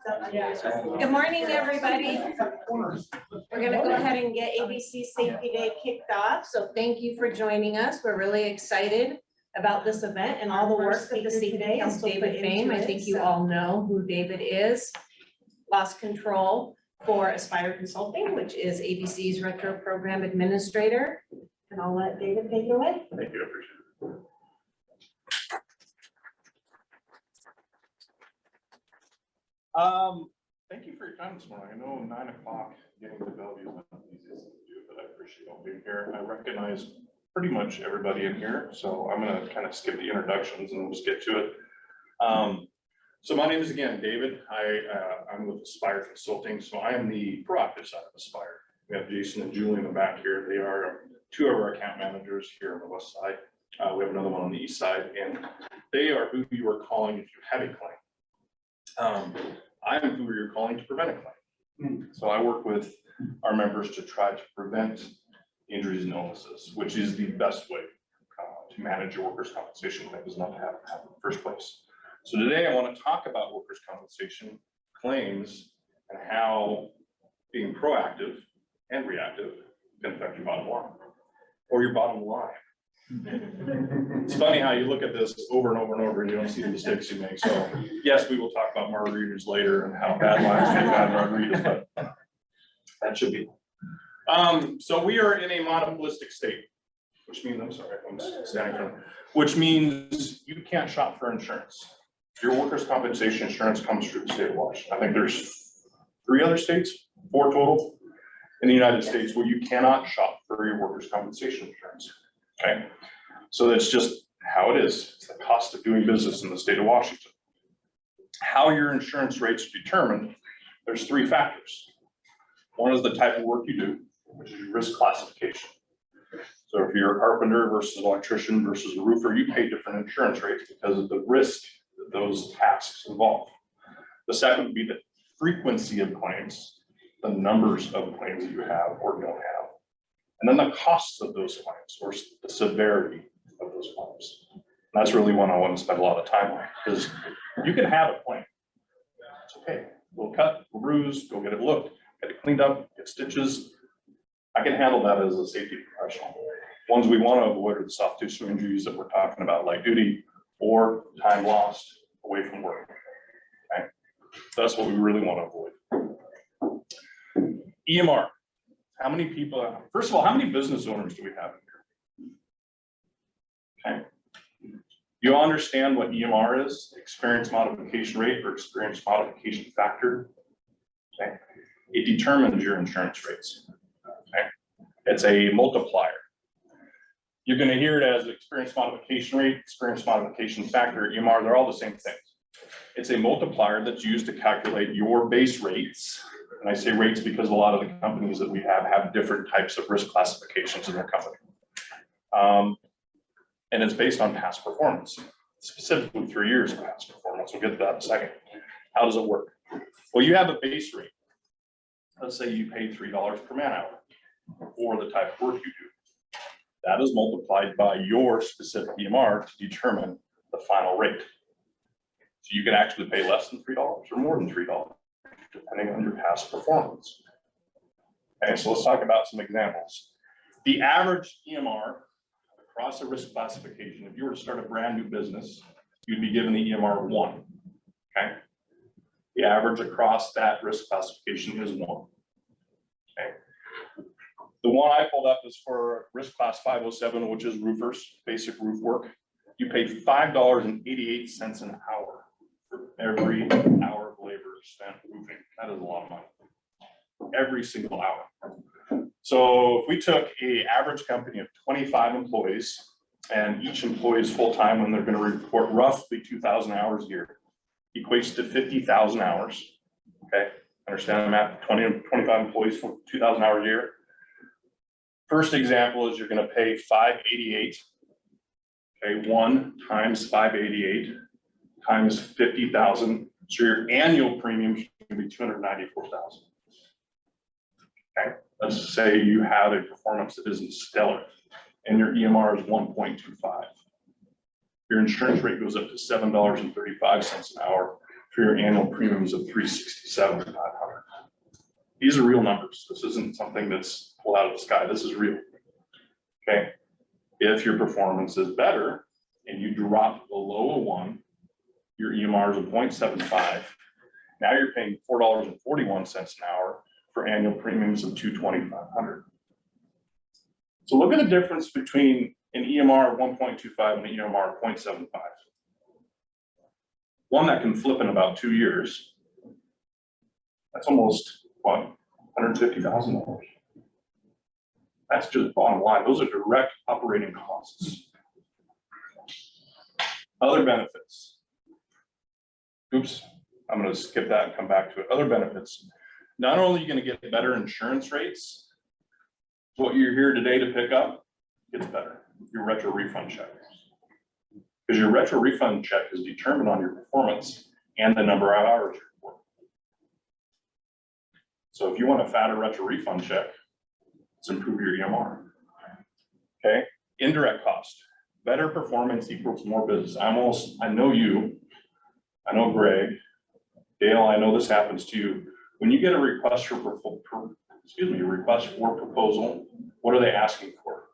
Good morning, everybody. We're going to go ahead and get ABC Safety Day kicked off. So thank you for joining us. We're really excited about this event and all the work that the Safety Day is David Boehm. I think you all know who David is. Lost control for Aspire Consulting, which is ABC's Retro Program Administrator. And I'll let David take it away. Thank you, I appreciate it. Thank you for your time this morning. I know 9 o'clock getting to Bellevue is not the easiest thing to do, but I appreciate y'all being here. I recognize pretty much everybody in here, so I'm going to kind of skip the introductions and we'll just get to it. So my name is again David. I'm with Aspire Consulting, so I am the proactive side of Aspire. We have Jason and Julie in the back here. They are two of our account managers here on the west side. We have another one on the east side, and they are who you are calling if you have a claim. I am who you're calling to prevent a claim. So I work with our members to try to prevent injuries and illnesses, which is the best way to manage your workers' compensation claim, is not to have it happen in the first place. So today I want to talk about workers' compensation claims and how being proactive and reactive can affect your bottom line or your bottom line. It's funny how you look at this over and over and over and you don't see the mistakes you make. So yes, we will talk about margaritas later and how bad lines make bad margaritas, but that should be. So we are in a monopolistic state, which means, I'm sorry, I'm standing from, which means you can't shop for insurance. Your workers' compensation insurance comes through the state of Washington. I think there's 3 other states, 4 total in the United States where you cannot shop for your workers' compensation insurance. Okay, so that's just how it is. It's the cost of doing business in the state of Washington. How your insurance rates are determined, there's 3 factors. One is the type of work you do, which is your risk classification. So if you're a carpenter versus an electrician versus a roofer, you pay different insurance rates because of the risk that those tasks involve. The second would be the frequency of claims, the numbers of claims that you have or don't have. And then the costs of those claims or the severity of those claims. And that's really one I want to spend a lot of time on, because you can have a claim. It's okay. We'll cut, we'll bruise, go get it looked, get it cleaned up, get stitches. I can handle that as a safety professional. Ones we want to avoid are the soft tissue injuries that we're talking about, light duty or time lost away from work. Okay? That's what we really want to avoid. EMR. How many people, first of all, how many business owners do we have in here? Okay. You all understand what EMR is, experience modification rate or experience modification factor? Okay. It determines your insurance rates. Okay. It's a multiplier. You're going to hear it as experience modification rate, experience modification factor, EMR, they're all the same things. It's a multiplier that's used to calculate your base rates. And I say rates because a lot of the companies that we have different types of risk classifications in their company. And it's based on past performance, specifically 3 years of past performance. We'll get to that in a second. How does it work? Well, you have a base rate. Let's say you pay $3 per man hour for the type of work you do. That is multiplied by your specific EMR to determine the final rate. So you can actually pay less than $3 or more than $3. Depending on your past performance. Okay, so let's talk about some examples. The average EMR across a risk classification, if you were to start a brand new business, you'd be given the EMR 1. Okay. The average across that risk classification is 1. Okay. The one I pulled up is for risk class 507, which is roofers, basic roof work. You pay $5.88 an hour for every hour of labor spent roofing. That is a lot of money. Every single hour. So if we took an average company of 25 employees and each employee is full-time and they're going to report roughly 2,000 hours a year, equates to 50,000 hours. Okay, understand the math? 25 employees for 2,000 hours a year. First example is you're going to pay $588. Okay, 1 times 588 times 50,000. So your annual premium is going to be $294,000. Okay, let's say you have a performance that isn't stellar and your EMR is 1.25. Your insurance rate goes up to $7.35 an hour for your annual premiums of $367,500. These are real numbers. This isn't something that's pulled out of the sky. This is real. Okay. If your performance is better and you drop below a 1, your EMR is a 0.75. Now you're paying $4.41 an hour for annual premiums of $2,2,500. So look at the difference between an EMR of 1.25 and an EMR of 0.75. One that can flip in about 2 years. That's almost what, $150,000. That's just bottom line. Those are direct operating costs. Other benefits. Oops, I'm going to skip that and come back to it. Other benefits. Not only are you going to get better insurance rates, what you're here today to pick up gets better. Your retro refund check. Because your retro refund check is determined on your performance and the number of hours you work. So if you want a fatter retro refund check, let's improve your EMR. Okay, indirect cost. Better performance equals more business. I know you, I know Greg, Dale, I know this happens to you. When you get a request for proposal, what are they asking for?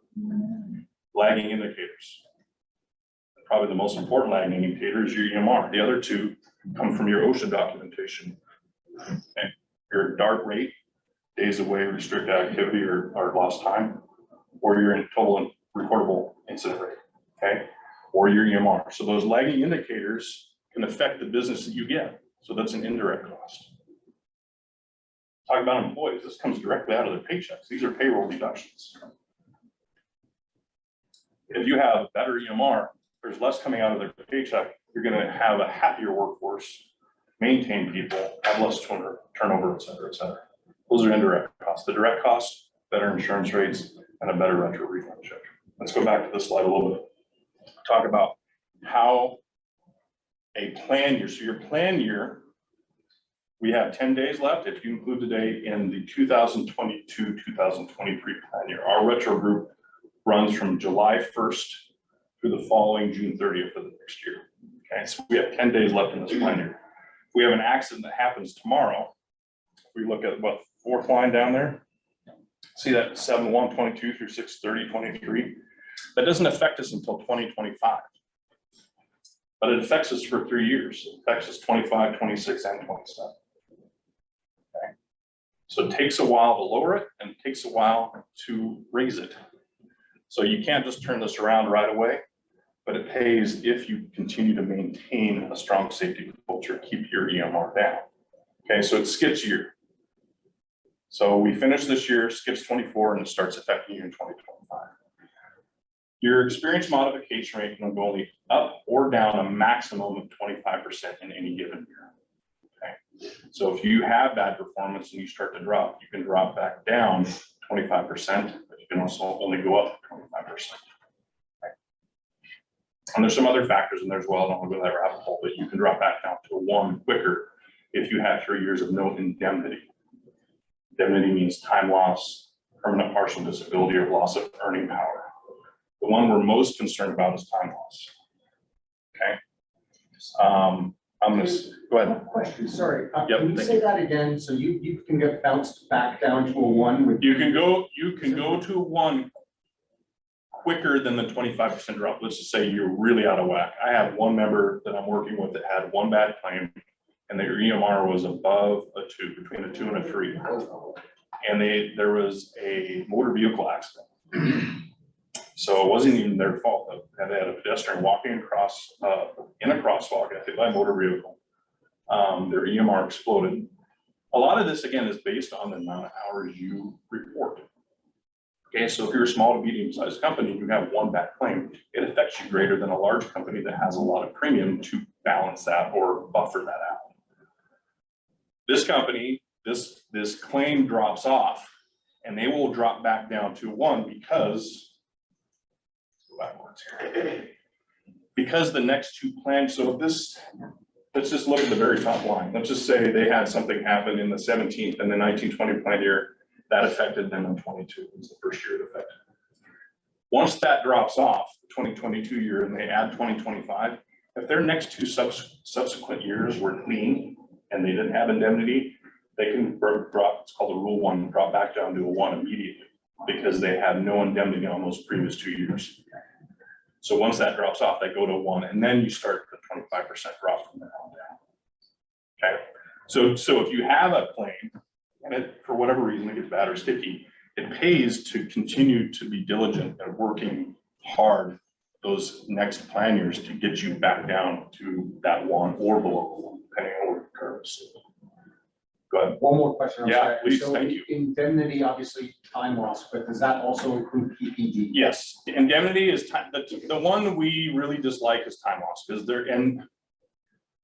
Lagging indicators. Probably the most important lagging indicator is your EMR. The other two come from your OSHA documentation. Okay. Your DART rate, days away, restricted activity or lost time, or your total recordable incident rate, okay? Or your EMR. So those lagging indicators can affect the business that you get. So that's an indirect cost. Talk about employees. This comes directly out of their paychecks. These are payroll deductions. If you have better EMR, there's less coming out of their paycheck. You're going to have a happier workforce, maintain people, have less turnover, et cetera, et cetera. Those are indirect costs. The direct costs, better insurance rates, and a better retro refund check. Let's go back to this slide a little bit. Talk about how a plan year. So your plan year, we have 10 days left if you include the day in the 2022-2023 plan year. Our retro group runs from July 1st through the following June 30th of the next year. Okay, so we have 10 days left in this plan year. If we have an accident that happens tomorrow, we look at what fourth line down there. See that 7/1/22 through 6/30/23. That doesn't affect us until 2025, but it affects us for 3 years. It affects us 25, 26, and 27. Okay, so it takes a while to lower it, and it takes a while to raise it. So you can't just turn this around right away, but it pays if you continue to maintain a strong safety culture, keep your EMR down. Okay, so it skips a year. So we finish this year, skips 24, and it starts affecting you in 2025. Your experience modification rate can go only up or down a maximum of 25% in any given year. Okay, so if you have bad performance and you start to drop, you can drop back down 25%, but you can also only go up 25%. Okay. And there's some other factors in there as well. I don't want to go that rabbit hole, but you can drop back down to a 1 quicker if you have 3 years of no indemnity. Indemnity means time loss, permanent partial disability, or loss of earning power. The one we're most concerned about is time loss. Okay. I'm gonna go ahead. Question, sorry. Yep, Can you say that again? So you can get bounced back down to a 1 with. You can go to 1 quicker than the 25% drop. Let's just say you're really out of whack. I have one member that I'm working with that had 1 bad claim, and their EMR was above a 2, between a 2 and a 3. And there was a motor vehicle accident. So it wasn't even their fault. They had a pedestrian walking across in a crosswalk, hit by a motor vehicle. Their EMR exploded. A lot of this, again, is based on the amount of hours you report. Okay, so if you're a small to medium-sized company, you have 1 bad claim, it affects you greater than a large company that has a lot of premium to balance that or buffer that out. This company, this claim drops off, and they will drop back down to 1 because, go backwards here, because the next 2 plans. So this, let's just look at the very top line. Let's just say they had something happen in the 17th and the 1920 plan year that affected them in 22. It's the first year it affected. Once that drops off, the 2022 year, and they add 2025, If their next two subsequent years were clean and they didn't have indemnity, they can drop, it's called a rule 1, drop back down to a 1 immediately because they had no indemnity on those previous 2 years. So once that drops off, they go to 1, and then you start the 25% drop from there on down. Okay, so if you have a claim and it, for whatever reason, it gets bad or sticky, it pays to continue to be diligent and working hard those next plan years to get you back down to that 1 or below 1, depending on where it occurs. Go ahead. One more question. I'm Yeah, sorry. please, So thank you. Indemnity, obviously time loss, but does that also include PPD? Yes, the indemnity is time, the one we really dislike is time loss, because they're in.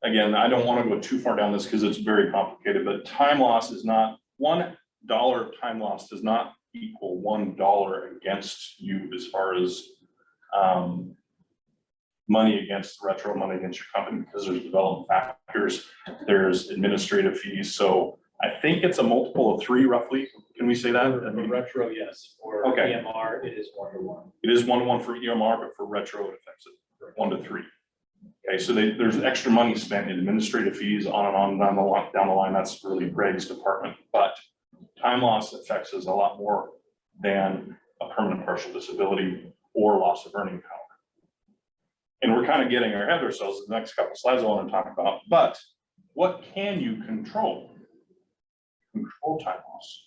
Again, I don't want to go too far down this because it's very complicated, but time loss is not, $1 of time loss does not equal $1 against you as far as money against retro, money against your company, because there's development factors, there's administrative fees. So I think it's a multiple of 3 roughly. Can we say that? For retro, yes. For Okay. EMR, it is 1-to-1. It is 1-to-1 for EMR, but for retro, it affects it 1 to 3. Okay, so there's extra money spent in administrative fees on and on down the line. That's really Greg's department, but time loss affects us a lot more than a permanent partial disability or loss of earning power. And we're kind of getting ahead of ourselves. The next couple of slides I want to talk about, but what can you control? Control time loss.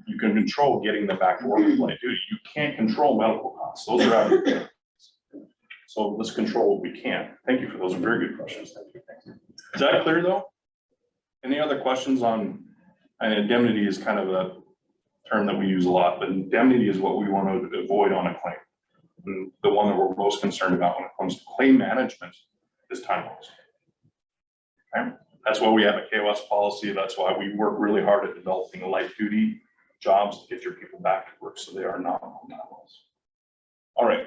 You can control getting them back to work with light duty. You can't control medical costs. Those are out of your hands. So let's control what we can. Thank you for those very good questions. Thank you. Is that clear though? Any other questions on, and indemnity is kind of a term that we use a lot, but indemnity is what we want to avoid on a claim. And the one that we're most concerned about when it comes to claim management is time loss. Okay? That's why we have a KOS policy. That's why we work really hard at developing light duty jobs to get your people back to work so they are not on time loss. All right.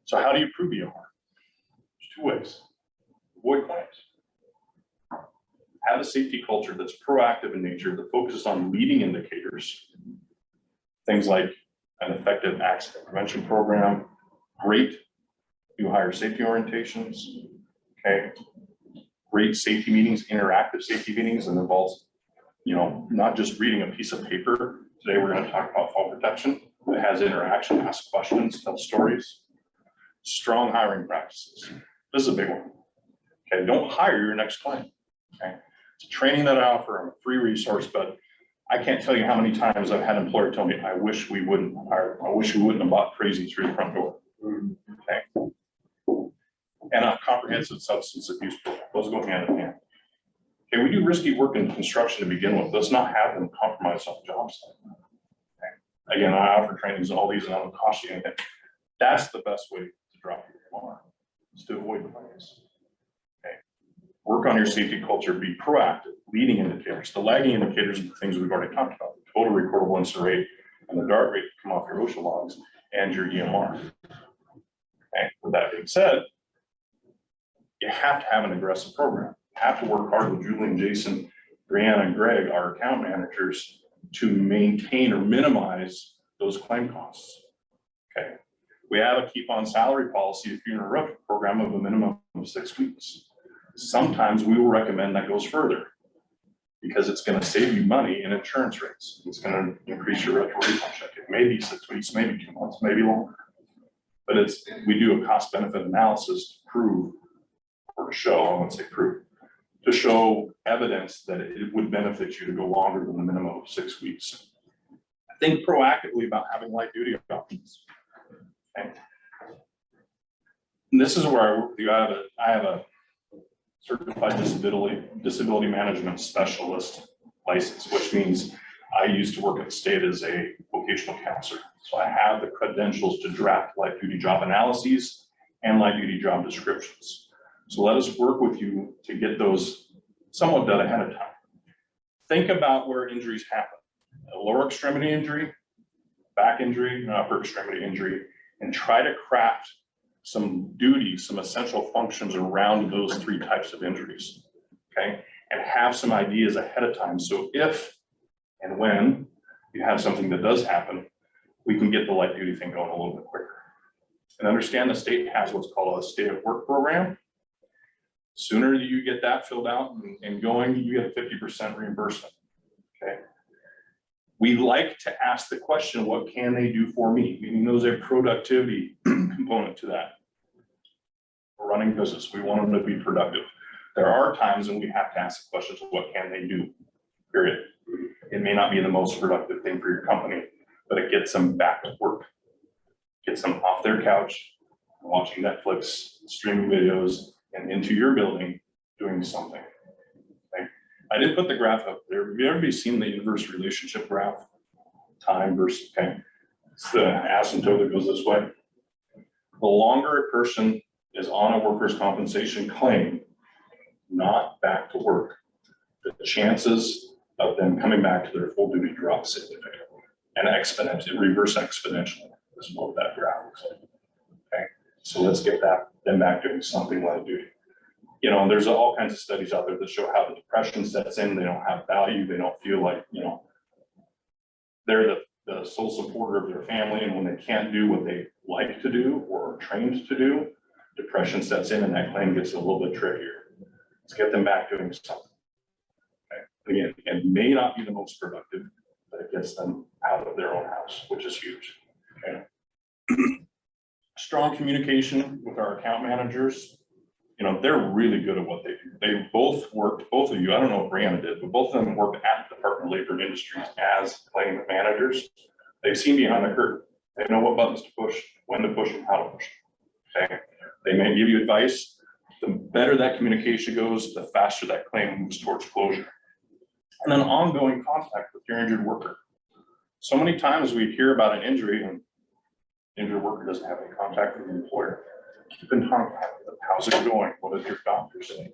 So how do you prove EMR? There's 2 ways. Avoid claims. Have a safety culture that's proactive in nature, that focuses on leading indicators. Things like an effective accident prevention program, great new hire safety orientations, okay, great safety meetings, interactive safety meetings, and involves, not just reading a piece of paper. Today we're going to talk about fall protection. It has interaction, ask questions, tell stories. Strong hiring practices. This is a big one. Okay, don't hire your next client. Okay, it's a training that I offer. I'm a free resource, but I can't tell you how many times I've had an employer tell me, I wish we wouldn't hire them. I wish we wouldn't have bought crazy through the front door. Okay. And a comprehensive substance abuse program. Those go hand in hand. Okay, we do risky work in construction to begin with. Let's not have them compromise on the job site. Okay. Again, I offer trainings and all these, and I don't cost you anything. That's the best way to drop your MR, is to avoid the claims. Okay. Work on your safety culture, be proactive, leading indicators. The lagging indicators are the things we've already talked about, the total recordable incident rate and the DART rate to come off your OSHA logs and your EMR. Okay. With that being said, you have to have an aggressive program. You have to work hard with Julie and Jason, Brianna and Greg, our account managers, to maintain or minimize those claim costs. Okay. We have a keep on salary policy if you're in a RUP program of a minimum of 6 weeks. Sometimes we will recommend that goes further because it's going to save you money in insurance rates. It's going to increase your retro refund check. It may be 6 weeks, maybe 2 months, maybe longer. But we do a cost benefit analysis to prove, or to show, I won't say prove, to show evidence that it would benefit you to go longer than the minimum of 6 weeks. Think proactively about having light duty options. Okay. And this is where I work with you. I have a certified disability management specialist license, which means I used to work at the state as a vocational counselor. So I have the credentials to draft light duty job analyses and light duty job descriptions. So let us work with you to get those somewhat done ahead of time. Think about where injuries happen. A lower extremity injury, back injury, and upper extremity injury, and try to craft some duties, some essential functions around those 3 types of injuries, okay? And have some ideas ahead of time. So if and when you have something that does happen, we can get the light duty thing going a little bit quicker. And understand the state has what's called a state of work program. Sooner you get that filled out and going, you get a 50% reimbursement, okay? We like to ask the question, what can they do for me? Meaning there's a productivity component to that. We're running business, we want them to be productive. There are times when we have to ask the questions, what can they do, period. It may not be the most productive thing for your company, but it gets them back to work. Gets them off their couch, watching Netflix, streaming videos, and into your building doing something. Okay? I did put the graph up there. Have everybody seen the inverse relationship graph? Time versus, okay. It's the asymptote that goes this way. The longer a person is on a workers' compensation claim, not back to work, the chances of them coming back to their full duty drop significantly and exponentially, reverse exponentially is what that graph looks like. Okay, so let's get them back doing something like duty. You know, there's all kinds of studies out there that show how the depression sets in. They don't have value. They don't feel like, you know, they're the sole supporter of their family, and when they can't do what they like to do or are trained to do, depression sets in, and that claim gets a little bit trickier. Let's get them back doing something. Okay. Again, it may not be the most productive, but it gets them out of their own house, which is huge. Okay. Strong communication with our account managers. You know, they're really good at what they do. They both worked, both of you, I don't know what Brianna did, but both of them worked at the Department of Labor and Industries as claim managers. They've seen behind the curtain. They know what buttons to push, when to push, and how to push. Okay. They may give you advice. The better that communication goes, the faster that claim moves towards closure. And then ongoing contact with your injured worker. So many times we hear about an injury and the injured worker doesn't have any contact with the employer. Keep in contact with them. How's it going? What does your doctor say?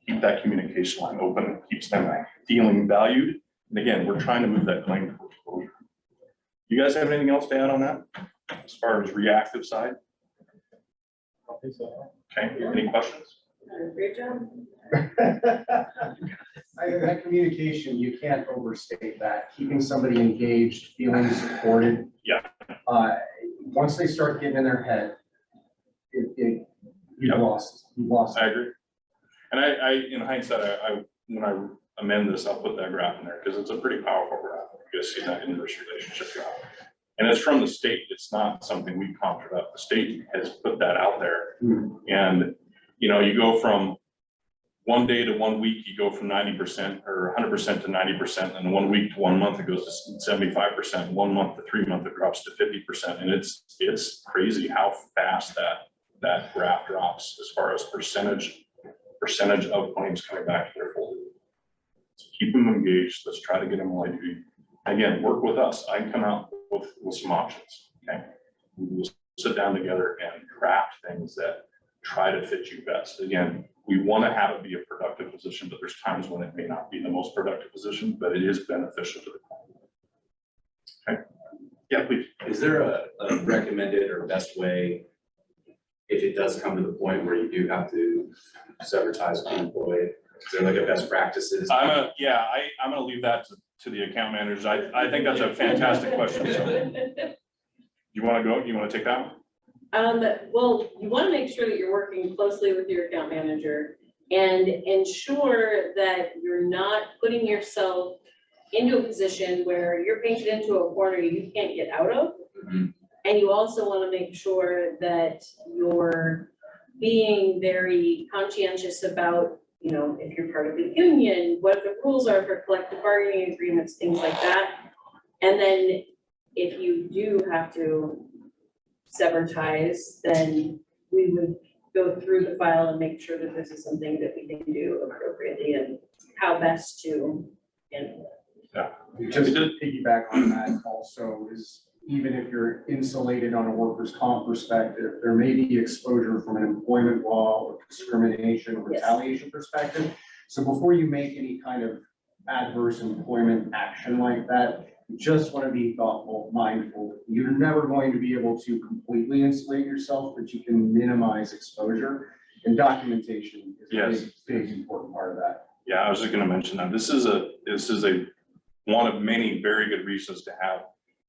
Keep that communication line open. It keeps them feeling valued. And again, we're trying to move that claim towards closure. You guys have anything else to add on that as far as reactive side? Okay, any questions? Great job. That communication, you can't overstate that. Keeping somebody engaged, feeling supported. Yeah. Once they start getting in their head, you've Yep. lost. I agree. And I in hindsight, when I amend this, I'll put that graph in there because it's a pretty powerful graph. You guys see that inverse relationship graph. And it's from the state. It's not something we conjured up. The state has put that out there. And, you know, you go from 1 day to 1 week, you go from 90% or 100% to 90%. And 1 week to 1 month, it goes to 75%. 1 month to 3 months, it drops to 50%. And it's crazy how fast that graph drops as far as percentage of claims coming back to their full duty. So keep them engaged. Let's try to get them light duty. Again, work with us. I can come out with some options. Okay, we'll sit down together and craft things that try to fit you best. Again, we want to have it be a productive position, but there's times when it may not be the most productive position, but it is beneficial to the client. Okay, yeah, please. Is there a recommended or best way, if it does come to the point where you do have to sever ties with the employee? Is there like a best practices? I'm gonna leave that to the account managers. I think that's a fantastic question. So, you want to go? You want to take that one? Well, you want to make sure that you're working closely with your account manager and ensure that you're not putting yourself into a position where you're painted into a corner you can't get out of. Mhm. And you also want to make sure that you're being very conscientious about, you know, if you're part of the union, what the rules are for collective bargaining agreements, things like that. And then if you do have to sever ties, then we would go through the file and make sure that this is something that we can do appropriately and how best to handle it. Just to piggyback on that also is, even if you're insulated on a workers' comp perspective, there may be exposure from an employment law or discrimination or Yes. retaliation perspective. So before you make any kind of adverse employment action like that, you just want to be thoughtful, mindful. You're never going to be able to completely insulate yourself, but you can minimize exposure, and documentation is a Yes. big important part of that. Yeah, I was just going to mention that this is a one of many very good reasons to have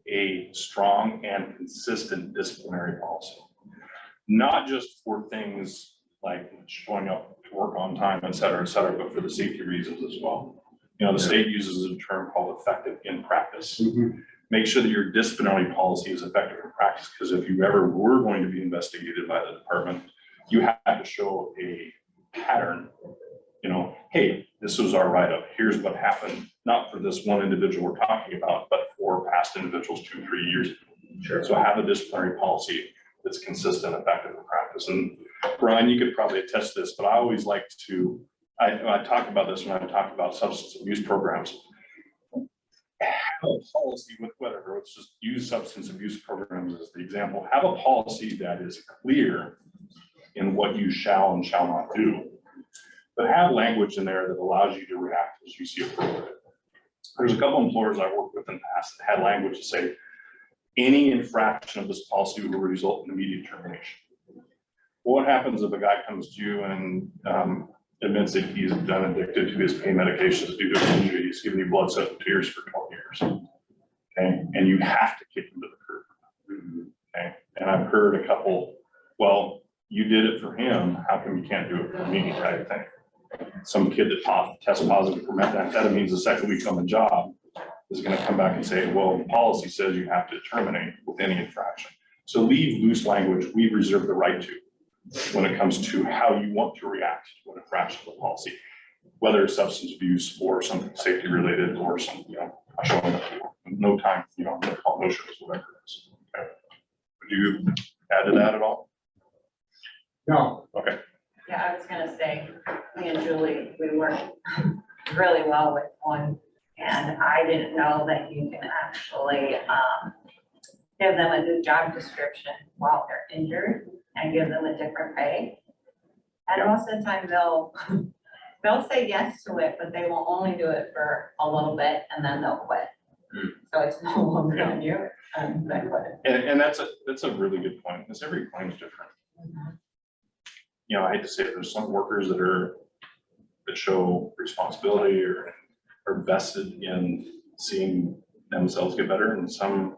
a strong and consistent disciplinary policy. not just for things like showing up to work on time, et cetera, but for the safety reasons as well. You know, the state uses a term called effective in practice. Make sure that your disciplinary policy is effective in practice, because if you ever were going to be investigated by the department, you have to show a pattern. You know, hey, this was our write-up, here's what happened, not for this one individual we're talking about, but for past individuals 2-3 years ago. Sure. So have a disciplinary policy that's consistent, effective in practice. And Brian, you could probably attest to this, but I always like to, I talk about this when I talk about substance abuse programs. Have a policy with whatever, let's just use substance abuse programs as the example. Have a policy that is clear in what you shall and shall not do, but have language in there that allows you to react as you see appropriate. There's a couple employers I worked with in the past that had language to say, any infraction of this policy will result in immediate termination. Well, what happens if a guy comes to you and admits that he's been addicted to his pain medications due to an injury, he's given you blood, sweat, and tears for 12 years, okay? And you have to kick him to the curb, okay? And I've heard a couple, well, you did it for him, how come you can't do it for me, type of thing. Some kid that tests positive for methamphetamine the second week on the job is gonna come back and say, well, the policy says you have to terminate with any infraction. So leave loose language, we reserve the right to, when it comes to how you want to react to an infraction of the policy, whether it's substance abuse or something safety related or some, you know, showing up no time, you know, no shows, whatever it is. Okay. Would you add to that at all? No, Okay. Yeah, I was gonna say, me and Julie, we work really well with one, and I didn't know that you can actually, give them a new job description while they're injured and give them a different pay. And Yeah. most of the time they'll say yes to it, but they will only do it for a little bit and then they'll quit. So it's no longer on you, and they quit. And that's a really good point, because every claim is different. You know, I hate to say it, there's some workers that show responsibility or are vested in seeing themselves get better, and some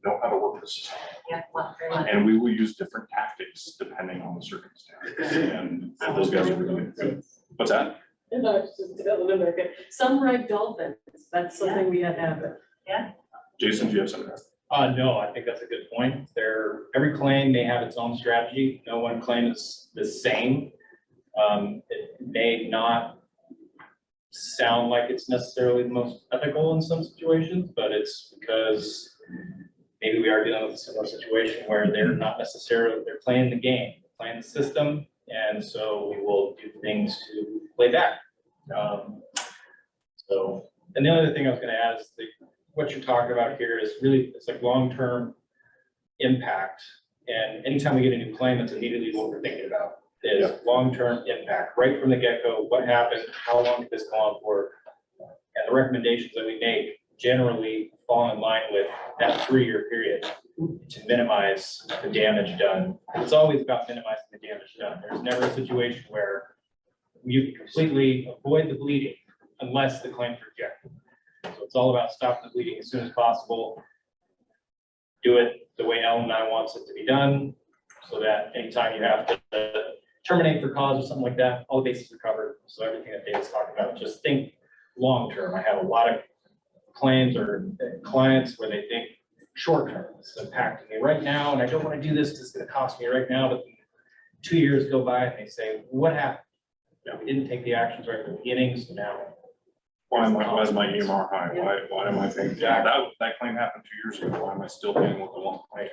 know how to work the system. Yeah, well, very much. And we will use different tactics depending on the circumstances, and those guys are really good. What's that? And I was just telling them, okay, some ride dolphins, that's something we had to have. Jason, do you have something? No, I think that's a good point. Every claim may have its own strategy. No one claim is the same. It may not sound like it's necessarily the most ethical in some situations, but it's because maybe we are dealing with a similar situation where they're not necessarily, they're playing the game, playing the system, and so we will do things to play back. And the other thing I was gonna add is what you're talking about here is really, it's like long-term impact. And anytime we get a new claim, that's immediately what we're thinking about, is long-term impact, right from the get-go, what happened, how long did this go on for? And the recommendations that we make generally fall in line with that 3-year period to minimize the damage done. It's always about minimizing the damage done. There's never a situation where you can completely avoid the bleeding unless the claim's rejected. So it's all about stopping the bleeding as soon as possible. Do it the way L&I wants it to be done, so that anytime you have to terminate for cause or something like that, all the bases are covered. So everything that David's talking about, just think long-term. I have a lot of claims or clients where they think short-term, it's impacting me right now, and I don't want to do this because it's going to cost me right now, but 2 years go by and they say, what happened? You know, we didn't take the actions right at the beginning, so now. Why is my EMR high? Why am I thinking, yeah, that claim happened 2 years ago, why am I still dealing with the one claim?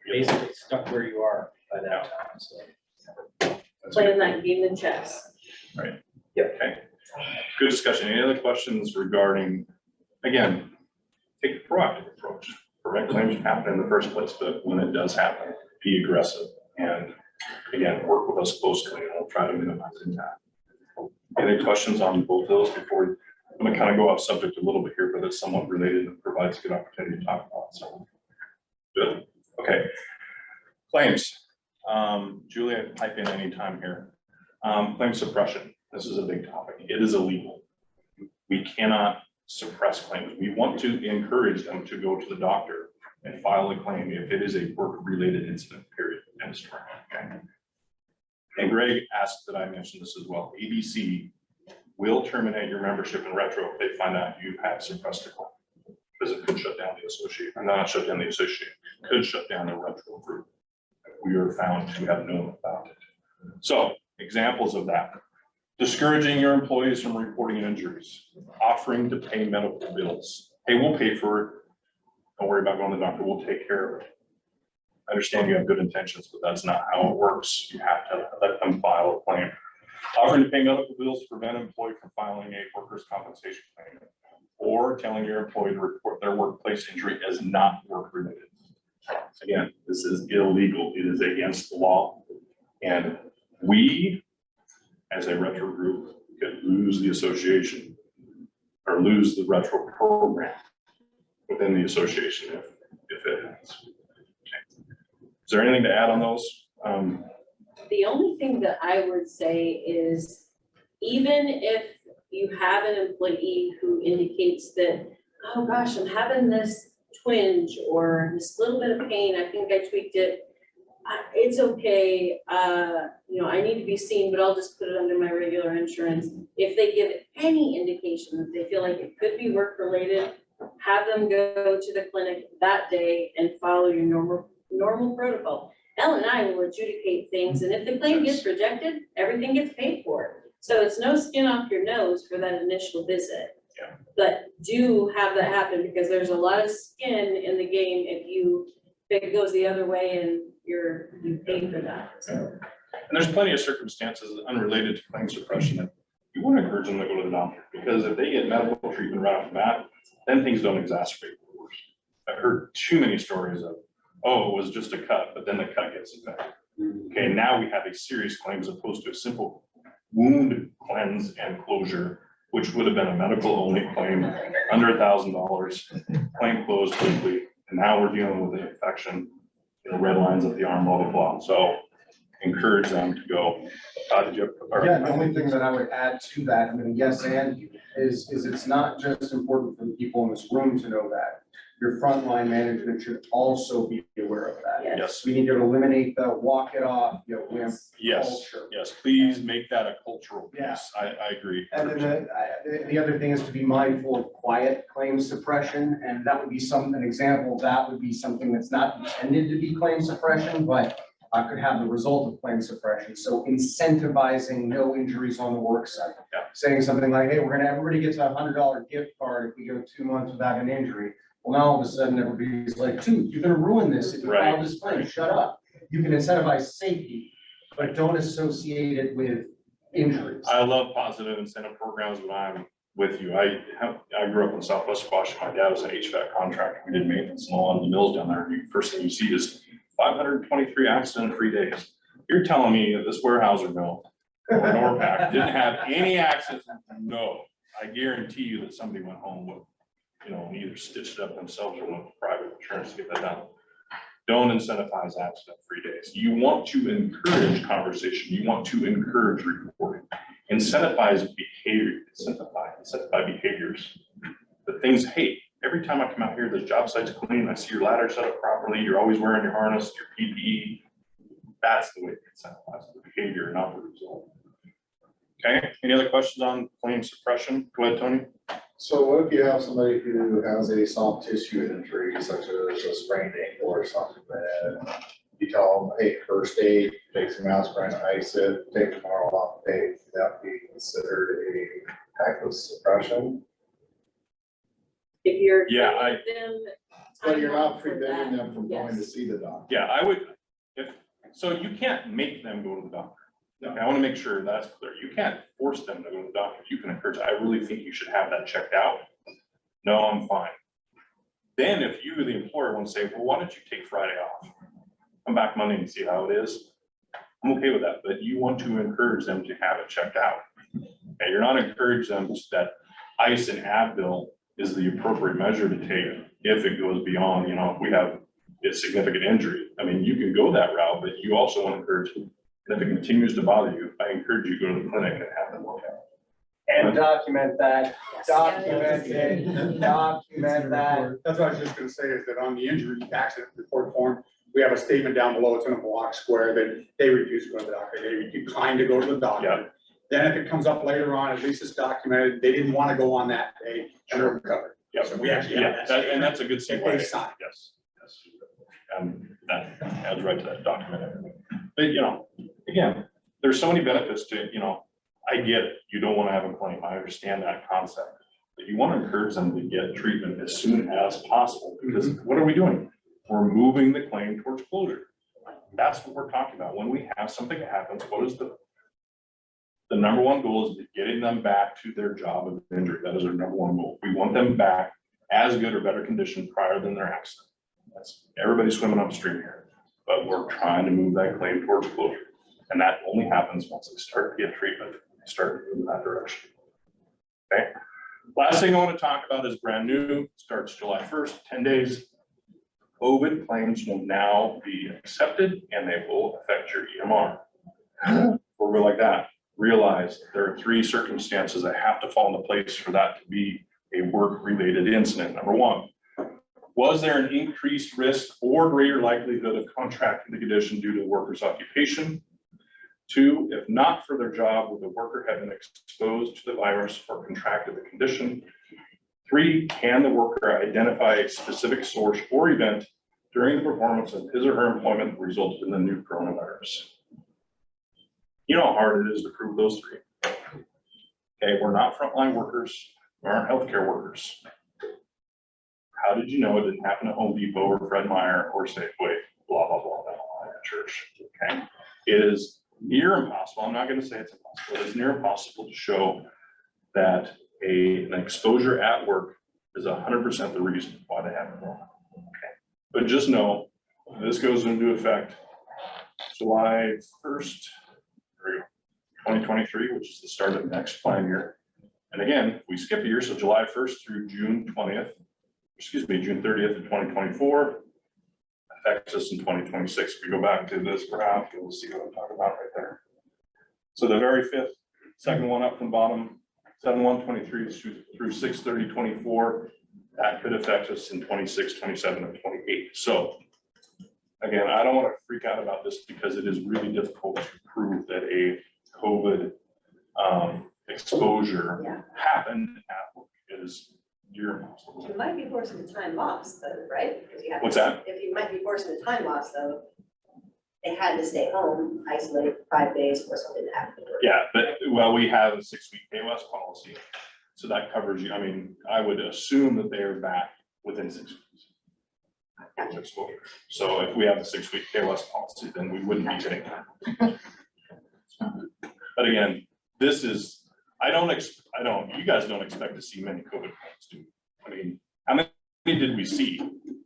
Basically stuck where you are by that time, so. Playing that game in chess. Okay. Good discussion. Any other questions regarding, again, take a proactive approach. Prevent claims happen in the first place, but when it does happen, be aggressive. And again, work with us closely and we'll try to minimize impact. Any questions on both of those before I'm gonna kind of go off subject a little bit here, but it's somewhat related and provides a good opportunity to talk about. So good. Okay. Claims. Julia, type in any time here. Claim suppression. This is a big topic. It is illegal. We cannot suppress claims. We want to encourage them to go to the doctor and file a claim if it is a work-related incident, period. behind the story, okay? And Greg asked that I mention this as well. ABC will terminate your membership in Retro if they find out you have suppressed a claim. Because it could shut down the association, or not shut down the association, could shut down the Retro group. We are found to have known about it. So examples of that: discouraging your employees from reporting injuries, offering to pay medical bills. Hey, we'll pay for it. Don't worry about going to the doctor. We'll take care of it. I understand you have good intentions, but that's not how it works. You have to let them file a claim. Offering to pay medical bills to prevent an employee from filing a workers' compensation claim, or telling your employee to report their workplace injury as not work-related. Again, this is illegal. It is against the law. And we, as a Retro group, could lose the association or lose the Retro program within the association if it happens. Okay. Is there anything to add on those? The only thing that I would say is, even if you have an employee who indicates that, oh gosh, I'm having this twinge or this little bit of pain, I think I tweaked it, it's okay, you know, I need to be seen, but I'll just put it under my regular insurance. If they give any indication that they feel like it could be work-related, have them go to the clinic that day and follow your normal protocol. Ellen and I will adjudicate things, and if the claim gets rejected, everything gets paid for. So it's no skin off your nose for that initial visit. Yeah. But do have that happen, because there's a lot of skin in the game if it goes the other way and you pay for that. So. And there's plenty of circumstances unrelated to claim suppression that you want to encourage them to go to the doctor, because if they get medical treatment right off the bat, then things don't exacerbate worse. I've heard too many stories of, oh, it was just a cut, but then the cut gets infected. Okay, now we have a serious claim as opposed to a simple wound cleanse and closure, which would have been a medical only claim under $1,000, claim closed quickly. And now we're dealing with the infection, red lines up the arm, blah, blah, blah. So encourage them to go. Did you have? Yeah, the only thing that I would add to that, I mean, yes, and is it's not just important for the people in this room to know that. Your frontline management should also be aware of that. Yes. We need to eliminate the walk it off, wimp Yes, culture. yes, please make that a cultural piece. Yeah. I agree. And then the other thing is to be mindful of quiet claim suppression, and that would be an example, that would be something that's not intended to be claim suppression, but could have the result of claim suppression. So incentivizing no injuries on the work site. Yeah. Saying something like, hey, everybody gets a $100 gift card if we go 2 months without an injury. Well, now all of a sudden everybody's like, dude, you're gonna ruin this if you Right. file this claim, shut up. You can incentivize safety, but don't associate it with injuries. I love positive incentive programs, but I'm with you. I grew up in Southwest Washington. My dad was an HVAC contractor. We did maintenance in a lot of the mills down there. First thing you see is 523 accident-free days. You're telling me that this Weyerhaeuser mill or Norpac didn't have any accidents? No, I guarantee you that somebody went home with, and either stitched it up themselves or went to private insurance to get that done. Don't incentivize accident-free days. You want to encourage conversation. You want to encourage reporting. Incentivize behavior, incentivize behaviors. The things, hey, every time I come out here, the job site's clean, I see your ladder set up properly, you're always wearing your harness, your PPE. That's the way to incentivize the behavior, not the result. Okay, any other questions on claim suppression? Go ahead, Tony. So what if you have somebody who has a soft tissue injury, such as a sprained ankle or something, and you tell them, hey, first aid, take some aspirin, ice it, take tomorrow off the day, would that be considered a type of suppression? If you're Yeah, giving them But you're time not off for preventing that, them from going to yes. see the doctor. Yeah, I would, so you can't make them go to the doctor. Okay, I want to make sure that's clear. You can't force them to go to the doctor. You can encourage, I really think you should have that checked out. No, I'm fine. Then if you, the employer, want to say, well, why don't you take Friday off? Come back Monday and see how it is. I'm okay with that, but you want to encourage them to have it checked out. Okay, you're not encouraging them that ice and Advil is the appropriate measure to take if it goes beyond, if we have a significant injury. I mean, you can go that route, but you also want to encourage, if it continues to bother you, I encourage you to go to the clinic and have them look at it. And document that, Yes. document it, document that. That's what I was just gonna say, is that on the injury accident report form, we have a statement down below, it's in a block square, that they refuse to go to the doctor, they declined to go to the doctor. Yeah. Then if it comes up later on, at least it's documented, they didn't want to go on that day, and they're covered. Yeah, So we actually have yeah, that and that's a good That segue. they signed. Yes, yes. That adds right to that document. But, you know, again, there's so many benefits to it, you know, I get it, you don't want to have a claim, I understand that concept. But you want to encourage them to get treatment as soon as possible, because what are we doing? We're moving the claim towards closure. That's what we're talking about. When we have something that happens, what is the number one goal is getting them back to their job of injury. That is our number one goal. We want them back as good or better condition prior than their accident. That's everybody swimming upstream here, but we're trying to move that claim towards closure. And that only happens once they start to get treatment, they start to move in that direction. Okay. Last thing I want to talk about is brand new, starts July 1st, 10 days. COVID claims will now be accepted and they will affect your EMR. Or like that. Realize there are 3 circumstances that have to fall into place for that to be a work-related incident. Number 1, was there an increased risk or greater likelihood of contracting the condition due to the worker's occupation? 2, if not for their job, would the worker have been exposed to the virus or contracted the condition? 3, can the worker identify a specific source or event during the performance of his or her employment that resulted in the new coronavirus? You know how hard it is to prove those 3. Okay, we're not frontline workers, we aren't healthcare workers. How did you know it didn't happen at Home Depot or Fred Meyer or Safeway, blah, blah, blah, down the line at church, okay? It is near impossible, I'm not gonna say it's impossible, it's near impossible to show that an exposure at work is 100% the reason why they happen. Okay. But just know, this goes into effect July 1st, 2023, which is the start of next plan year. And again, we skip a year, so July 1st through June 30th of 2024 affects us in 2026. If we go back to this graph, you'll see what I'm talking about right there. So the very 5th, second one up from bottom, 7/1/23 through 6/30/24, that could affect us in 26, 27, and 28. So again, I don't want to freak out about this because it is really difficult to prove that a COVID exposure happened at work. It is near impossible. You might be forcing the time loss though, right? Because you have. What's that? If you might be forcing the time loss though, they had to stay home, isolate 5 days for something to happen. Yeah, but well, we have a 6-week KOS policy. So that covers you. I mean, I would assume that they are back within 6 weeks. of exposure. So if we have a 6-week KOS policy, then we wouldn't be hitting that. But again, this is, you guys don't expect to see many COVID claims, do you? I mean, how many did we see?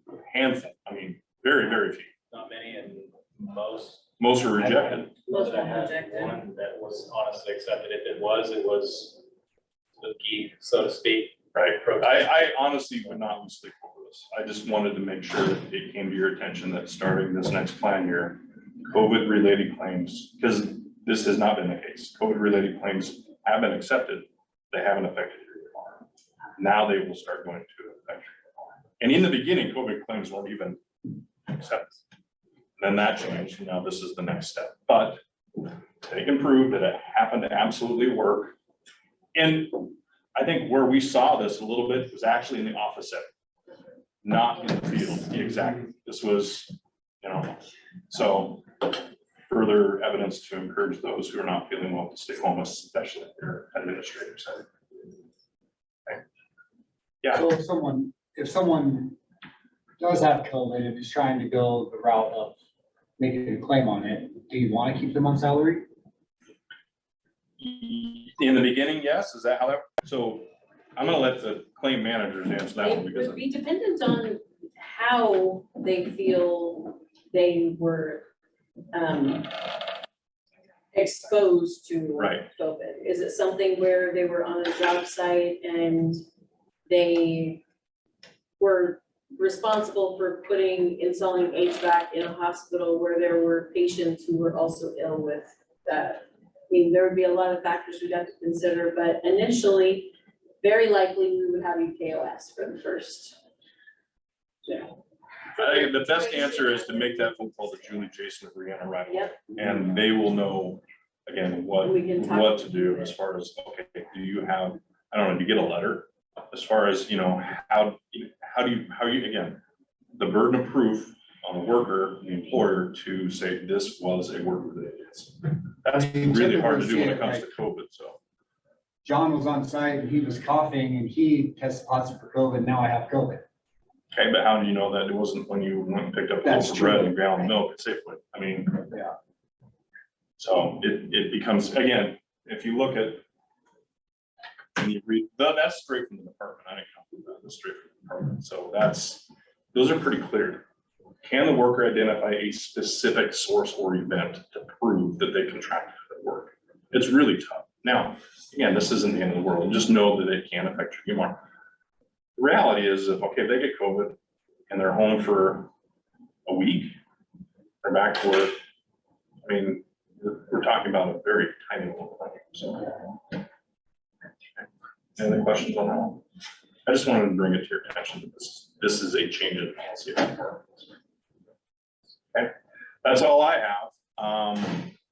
A handful. I mean, very, very few. Not many, and most. Most were rejected. Most were I had rejected. one that was honestly accepted. If it was the key, so to speak. Right. I honestly would not lose sleep over this. I just wanted to make sure that it came to your attention that starting this next plan year, COVID related claims, because this has not been the case. COVID related claims have been accepted. They haven't affected your EMR. Now they will start going to affect your EMR. And in the beginning, COVID claims weren't even accepted. Then that changed. Now this is the next step. But they can prove that it happened to absolutely work. And I think where we saw this a little bit was actually in the office setting, not in the field. Exactly. This was, so further evidence to encourage those who are not feeling well to stay home, especially if they're administrative setting. Okay. Yeah. So if someone does have COVID and is trying to go the route of making a claim on it, do you want to keep them on salary? In the beginning, yes. Is that how that? So I'm going to let the claim managers answer that one It because would be dependent on how they feel they were exposed to Right. COVID. Is it something where they were on a job site and they were responsible for installing HVAC in a hospital where there were patients who were also ill with that? I mean, there would be a lot of factors we'd have to consider, but initially, very likely we would have you KOS for the first. I think the best answer is to make that phone call to Julie, Jason, or Brianna right away. Yep. And they will know, again, We can talk. what to do as far as, okay, do you have, I don't know, do you get a letter? As far as, how you, again, the burden of proof on the worker, the employer to say this was a work related. That's really hard to do when it comes to COVID, so. John was on site, and he was coughing, and he tested positive for COVID, now I have COVID. Okay, but how do you know that it wasn't when you went and picked up a That's loaf of bread true. and a gallon of milk at Safeway? I mean. Yeah. So it becomes, again, if you look at, and you read, that's straight from the department, I didn't come from that, that's straight from the department, so those are pretty clear. Can the worker identify a specific source or event to prove that they contracted at work? It's really tough. Now, again, this isn't the end of the world, just know that it can affect your humor. The reality is, if, okay, they get COVID and they're home for a week, they're back to work, I mean, we're talking about a very tiny little thing, so. Any other questions on that one? I just wanted to bring it to your attention that this is a change in policy. Okay, that's all I have.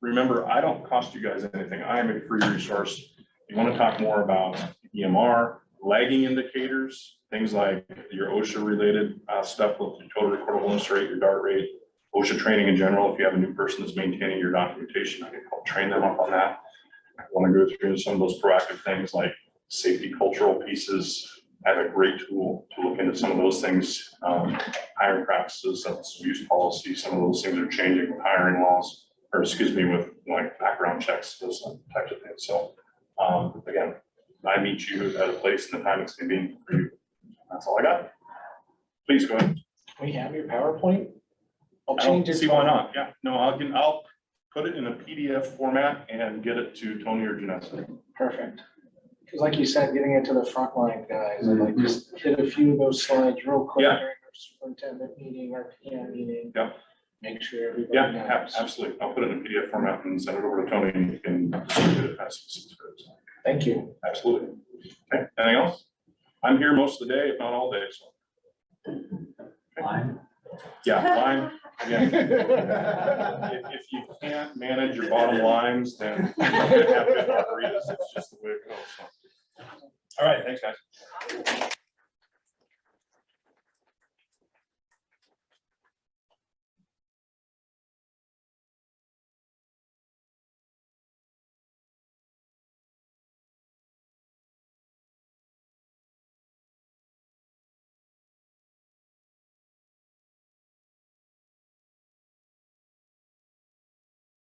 Remember, I don't cost you guys anything. I am a free resource. You want to talk more about EMR, lagging indicators, things like your OSHA related stuff with your total recordable incident rate, your DART rate, OSHA training in general. If you have a new person that's maintaining your documentation, I can help train them up on that. I want to go through some of those proactive things like safety cultural pieces. I have a great tool to look into some of those things. Hiring practices, substance abuse policy, some of those things are changing with hiring laws, or excuse me, with like background checks, those types of things. So again, I meet you at a place and the time it's convenient for you. That's all I got. Please go ahead. We have your PowerPoint? I'll I don't change it. see why not. Yeah, no, I'll put it in a PDF format and get it to Tony or Janessa. Perfect. Because like you said, getting it to the frontline guys, and like just hit a few of those slides real quick Yeah. during our superintendent meeting, our PM meeting. Yep. Make sure everybody Yeah, knows. absolutely. I'll put it in a PDF format and send it over to Tony and you can distribute it as he sees fit. Thank you. Absolutely. Okay, anything else? I'm here most of the day, if not all day, so. Fine. Yeah, line, again. If you can't manage your bottom lines, then you're not gonna have good margaritas. It's just the way it goes. So. All right, thanks, guys.